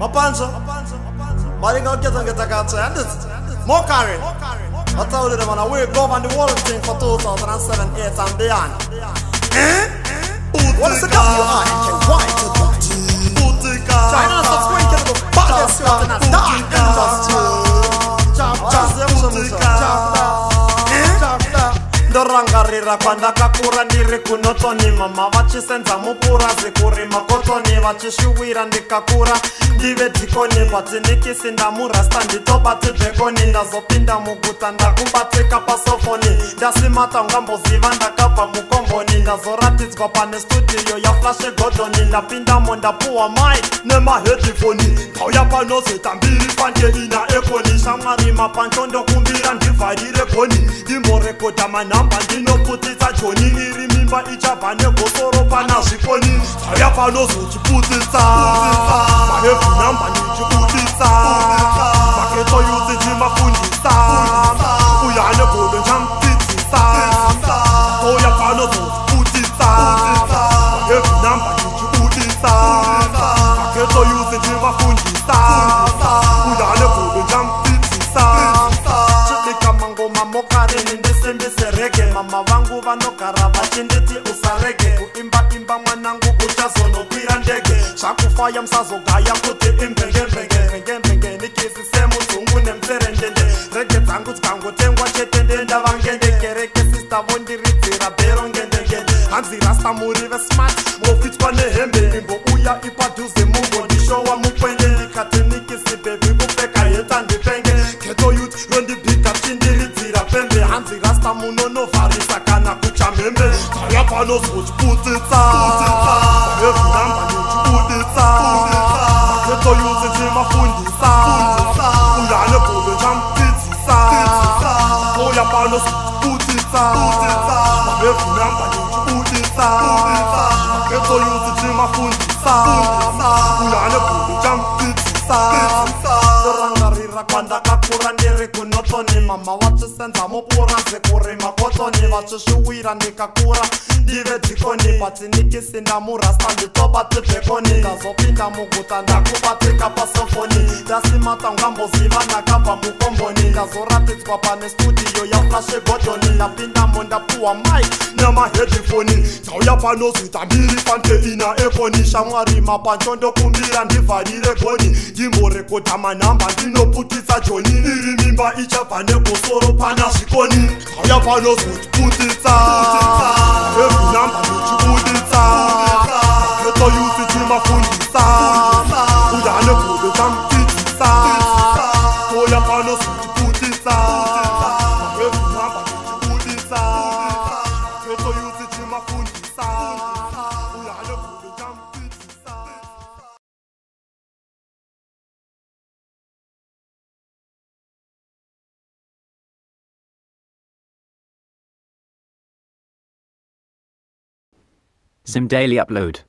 Mapanzo, Maringa get on get a cat and more carry. I told them when we govern the world thing for 2007, 8 and beyond. What is the WI? White China subscribe to the baddest shot in a dark Ndorangarira kwanda kakura ndiri kunotoni mama vachisenza mupura zikuri makotoni vachishuwira ndikakura ndive dhikoni vatindikisi ndamurasta nditobati dhekoni ndazopinda muguta ndakubatika pasofoni ndasimata ungamboziva ndakabva mukomboni ndazoratidzwa pane studio yaflashe godoni ndapindamo ndapuwa mai nemahedhifoni ndauya panozeta mbiri panje ina ekoni shamwari mapancho ndokumbira ndivharire goni ndimborekodha manhamba ndinoputisa joni iri mimba ichabva negosoro pana zvikoni ndauya panozochiputisa mahevhunhamba ndichibudisa maketo yuzi ndimafundisa uya negodo ndchamudzidzisa ndauya panozochiputisa mahevhunhamba ndichibudisa maketo yuzi ndimafundisa uya negodo ndchamudzidzisa chidikamangoma mokarini ndisimbise rege mama vangu vanogara vachinditi usarege kuimba mwanangu uchazonokwira ndege zvakufaya musazogaya kuti imbengembenge nikisi semudzungu nemutserendende rege dzangu dzikangotengwa chete ndenda vangendekereke sista vondiridzira bhero ngendengende hanzi rasta muri vesmart mofitwa nehembe imbouya ipadhuze mungondishowa mukwende ndikati nikisi bebi kupfeka heta ndipenge keto youth yondibhika chindiridzira pembe hanzi rasta munonovharisa kana kuchamhembe kaya panozochiputitsa evhunhamba ndichibuditsa maketo youth ndimafundisa uya negodo ndchamudzidzisa uya panozochiputitsa evhunhamba ndichibuditsa maketo youth ndimafundisa uya negodo ndchamudzidzisa ndorangarira kwandakakura ndiri kunotoni mama vachisenza mupura zikuri makotoni vachishuwira ndikakura ndive dhikoni patinikisi ndamurasta nditobati dhekoni ndazopinda muguta ndakubatika pasofoni ndasimata ungamboziva ndakabva mukomboni ndazoratidzwa pane studio yaflashe godoni ndapindamo ndapuwa mai nemahedhifoni ndauya panozita mbiri pante ina ekoni shamwari mapancho ndokumbira ndivharire goni ndimborekodha manhamba ndinoputisa joni iri mimba ichabva negosoro pana zvikoni ndauya panozochiputitsa evhunhamba ndichibuditsa maketo yuzi ndimafundisa uya negodo ndchamudzidzisa uya panozochiputitsa evhunhamba ndichibuditsa maketo yuzi ndimafundisa uya negodo ndchamudzidzisa. Zim Daily Upload.